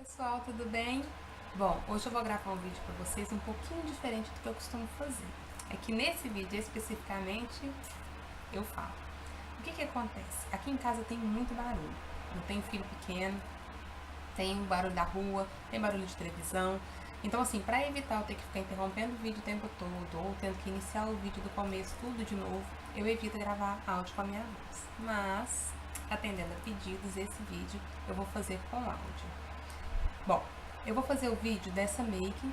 Pessoal, tudo bem? Bom, hoje eu vou gravar um vídeo para vocês um pouquinho diferente do que eu costumo fazer. É que nesse vídeo especificamente eu falo. O que acontece? Aqui em casa tem muito barulho. Eu tenho filho pequeno, tem o barulho da rua, tem barulho de televisão. Então assim, para evitar eu ter que ficar interrompendo o vídeo o tempo todo ou tendo que iniciar o vídeo do começo tudo de novo, eu evito gravar áudio com a minha voz. Mas, atendendo a pedidos, esse vídeo eu vou fazer com áudio. Bom, eu vou fazer o vídeo dessa make,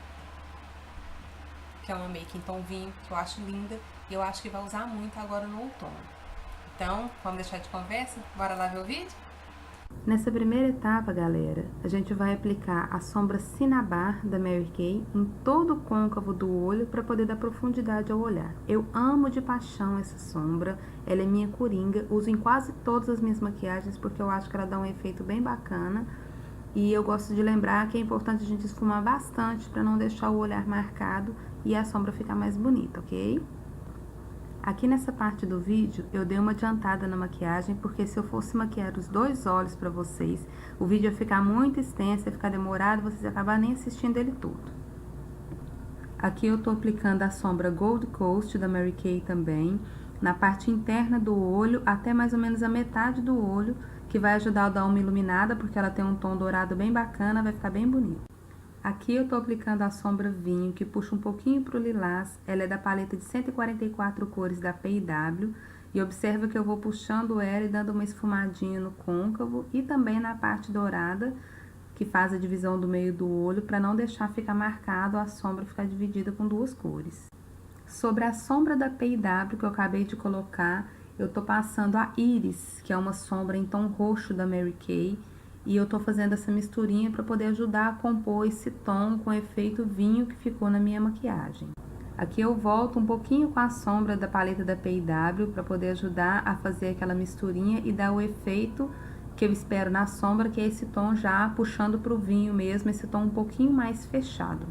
que é uma make em tom vinho, que eu acho linda e eu acho que vai usar muito agora no outono. Então, vamos deixar de conversa? Bora lá ver o vídeo? Nessa primeira etapa, galera, a gente vai aplicar a sombra Cinnabar da Mary Kay em todo o côncavo do olho para poder dar profundidade ao olhar. Eu amo de paixão essa sombra, ela é minha coringa, uso em quase todas as minhas maquiagens porque eu acho que ela dá um efeito bem bacana. E eu gosto de lembrar que é importante a gente esfumar bastante para não deixar o olhar marcado e a sombra ficar mais bonita, ok? Aqui nessa parte do vídeo eu dei uma adiantada na maquiagem, porque se eu fosse maquiar os dois olhos para vocês, o vídeo ia ficar muito extenso, ia ficar demorado, vocês iam acabar nem assistindo ele todo. Aqui eu tô aplicando a sombra Gold Coast da Mary Kay também, na parte interna do olho, até mais ou menos a metade do olho, que vai ajudar a dar uma iluminada, porque ela tem um tom dourado bem bacana, vai ficar bem bonito. Aqui eu tô aplicando a sombra Vinho, que puxa um pouquinho pro lilás, ela é da paleta de 144 cores da P&W, e observa que eu vou puxando ela e dando uma esfumadinha no côncavo e também na parte dourada, que faz a divisão do meio do olho, para não deixar ficar marcado a sombra ficar dividida com duas cores. Sobre a sombra da P&W que eu acabei de colocar, eu tô passando a Iris, que é uma sombra em tom roxo da Mary Kay, e eu tô fazendo essa misturinha para poder ajudar a compor esse tom com efeito vinho que ficou na minha maquiagem. Aqui eu volto um pouquinho com a sombra da paleta da P&W para poder ajudar a fazer aquela misturinha e dar o efeito que eu espero na sombra, que é esse tom já puxando pro vinho mesmo, esse tom um pouquinho mais fechado.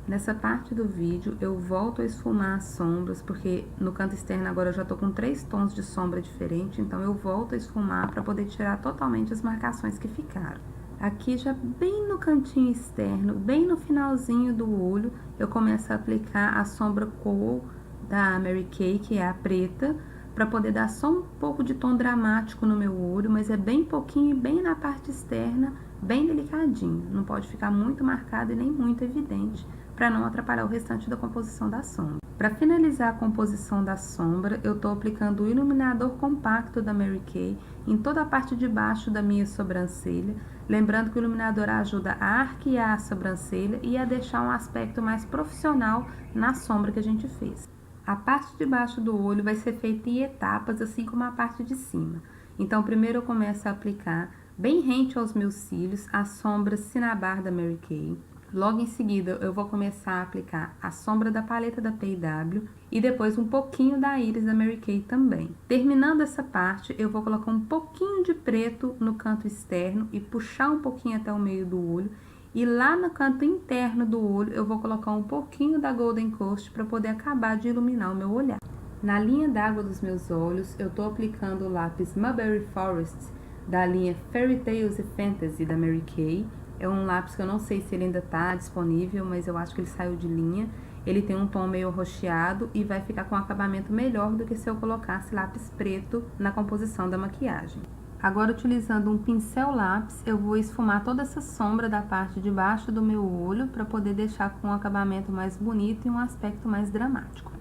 Nessa parte do vídeo, eu volto a esfumar as sombras, porque no canto externo agora eu já tô com 3 tons de sombra diferente, então eu volto a esfumar para poder tirar totalmente as marcações que ficaram. Aqui já bem no cantinho externo, bem no finalzinho do olho, eu começo a aplicar a sombra Kohl da Mary Kay, que é a preta, para poder dar só um pouco de tom dramático no meu olho, mas é bem pouquinho, bem na parte externa, bem delicadinho. Não pode ficar muito marcado e nem muito evidente, para não atrapalhar o restante da composição da sombra. Para finalizar a composição da sombra, eu estou aplicando o iluminador compacto da Mary Kay em toda a parte de baixo da minha sobrancelha, lembrando que o iluminador ajuda a arquear a sobrancelha e a deixar um aspecto mais profissional na sombra que a gente fez. A parte de baixo do olho vai ser feita em etapas, assim como a parte de cima. Então, primeiro eu começo a aplicar, bem rente aos meus cílios, a sombra Cinnabar da Mary Kay. Logo em seguida, eu vou começar a aplicar a sombra da paleta da P&W e depois um pouquinho da Iris da Mary Kay também. Terminando essa parte, eu vou colocar um pouquinho de preto no canto externo e puxar um pouquinho até o meio do olho. E lá no canto interno do olho, eu vou colocar um pouquinho da Golden Coast para poder acabar de iluminar o meu olhar. Na linha d'água dos meus olhos, eu tô aplicando o lápis Mulberry Forest da linha Fairy Tales e Fantasy da Mary Kay. É um lápis que eu não sei se ele ainda tá disponível, mas eu acho que ele saiu de linha. Ele tem um tom meio roxeado e vai ficar com um acabamento melhor do que se eu colocasse lápis preto na composição da maquiagem. Agora, utilizando um pincel lápis, eu vou esfumar toda essa sombra da parte de baixo do meu olho para poder deixar com um acabamento mais bonito e um aspecto mais dramático.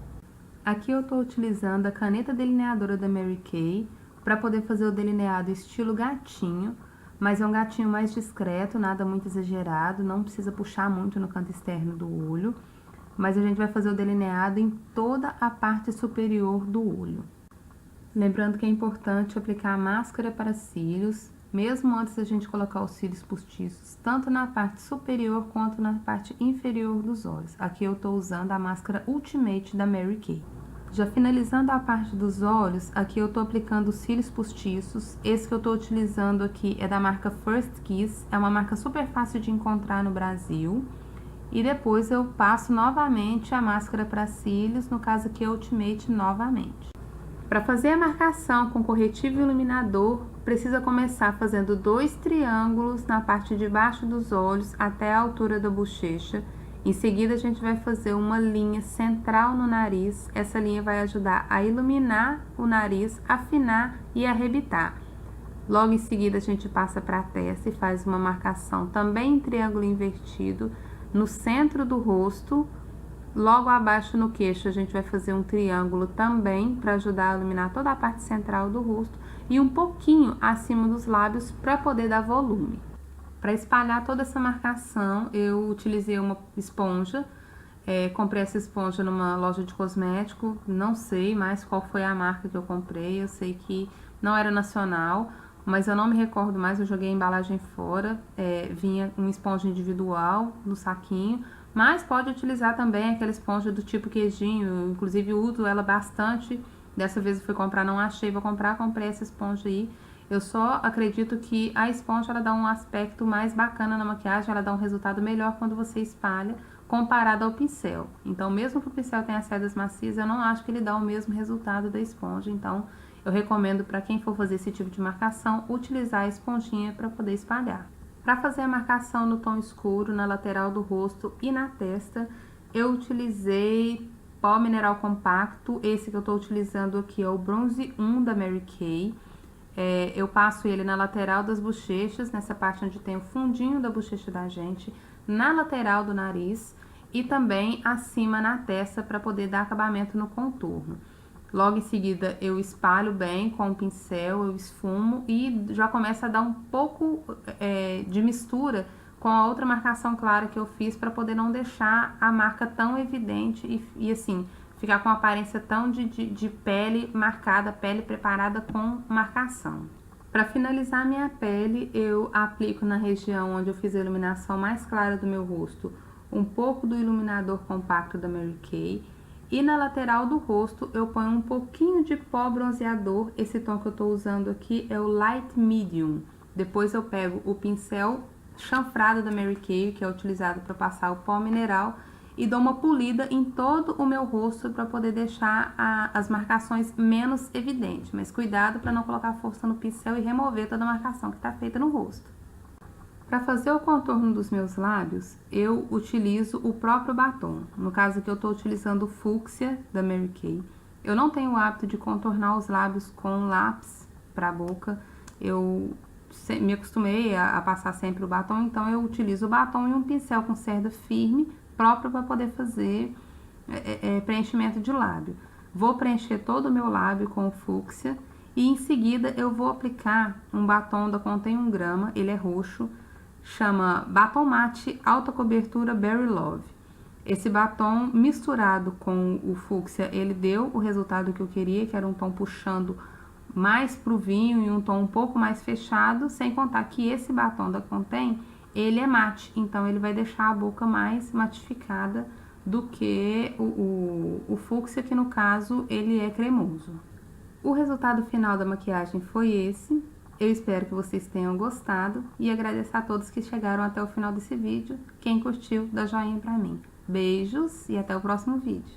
Aqui eu estou utilizando a caneta delineadora da Mary Kay para poder fazer o delineado estilo gatinho, mas é um gatinho mais discreto, nada muito exagerado, não precisa puxar muito no canto externo do olho, mas a gente vai fazer o delineado em toda a parte superior do olho. Lembrando que é importante aplicar a máscara para cílios, mesmo antes da gente colocar os cílios postiços, tanto na parte superior quanto na parte inferior dos olhos. Aqui eu estou usando a máscara Ultimate da Mary Kay. Já finalizando a parte dos olhos, aqui eu tô aplicando os cílios postiços. Esse que eu tô utilizando aqui é da marca First Kiss, é uma marca super fácil de encontrar no Brasil. E depois eu passo novamente a máscara para cílios, no caso aqui é Ultimate novamente. Para fazer a marcação com corretivo e iluminador, precisa começar fazendo 2 triângulos na parte de baixo dos olhos até a altura da bochecha. Em seguida, a gente vai fazer uma linha central no nariz. Essa linha vai ajudar a iluminar o nariz, afinar e arrebitar. Logo em seguida, a gente passa para a testa e faz uma marcação também em triângulo invertido no centro do rosto. Logo abaixo no queixo, a gente vai fazer um triângulo também para ajudar a iluminar toda a parte central do rosto e um pouquinho acima dos lábios para poder dar volume. Para espalhar toda essa marcação, eu utilizei uma esponja. Comprei essa esponja numa loja de cosmético, não sei mais qual foi a marca que eu comprei, eu sei que não era nacional, mas eu não me recordo mais, eu joguei a embalagem fora, vinha uma esponja individual no saquinho, mas pode utilizar também aquela esponja do tipo queijinho, eu, inclusive uso ela bastante, dessa vez eu fui comprar, não achei, vou comprar, comprei essa esponja aí. Eu só acredito que a esponja ela dá um aspecto mais bacana na maquiagem, ela dá um resultado melhor quando você espalha, comparado ao pincel. Então, mesmo que o pincel tenha cerdas macias, eu não acho que ele dá o mesmo resultado da esponja. Então, eu recomendo para quem for fazer esse tipo de marcação, utilizar a esponjinha para poder espalhar. Para fazer a marcação no tom escuro, na lateral do rosto e na testa, eu utilizei pó mineral compacto. Esse que eu estou utilizando aqui é o Bronze 1 da Mary Kay. Eu passo ele na lateral das bochechas, nessa parte onde tem o fundinho da bochecha da gente, na lateral do nariz e também acima na testa para poder dar acabamento no contorno. Logo em seguida eu espalho bem com o pincel, eu esfumo e já começa a dar um pouco de mistura com a outra marcação clara que eu fiz para poder não deixar a marca tão evidente e assim, ficar com a aparência tão de pele marcada, pele preparada com marcação. Para finalizar minha pele, eu aplico na região onde eu fiz a iluminação mais clara do meu rosto, um pouco do iluminador compacto da Mary Kay. E na lateral do rosto, eu ponho um pouquinho de pó bronzeador. Esse tom que eu estou usando aqui é o Light Medium. Depois eu pego o pincel chanfrado da Mary Kay, que é utilizado para passar o pó mineral, e dou uma polida em todo o meu rosto para poder deixar as marcações menos evidentes. Mas cuidado para não colocar força no pincel e remover toda a marcação que está feita no rosto. Para fazer o contorno dos meus lábios, eu utilizo o próprio batom. No caso aqui eu estou utilizando o Fúcsia da Mary Kay. Eu não tenho o hábito de contornar os lábios com lápis para a boca. Eu me acostumei a passar sempre o batom, então eu utilizo o batom e um pincel com cerda firme, próprio para poder fazer preenchimento de lábio. Vou preencher todo o meu lábio com o Fúcsia e em seguida eu vou aplicar um batom da Contém 1 grama, ele é roxo, chama Batom Mate Alta Cobertura Berry Love. Esse batom misturado com o Fúcsia, ele deu o resultado que eu queria, que era um tom puxando mais pro vinho e um tom um pouco mais fechado, sem contar que esse batom da Contém, ele é mate, então ele vai deixar a boca mais matificada do que o Fúcsia, que no caso ele é cremoso. O resultado final da maquiagem foi esse. Eu espero que vocês tenham gostado e agradeço a todos que chegaram até o final desse vídeo. Quem curtiu, dá joinha pra mim. Beijos e até o próximo vídeo.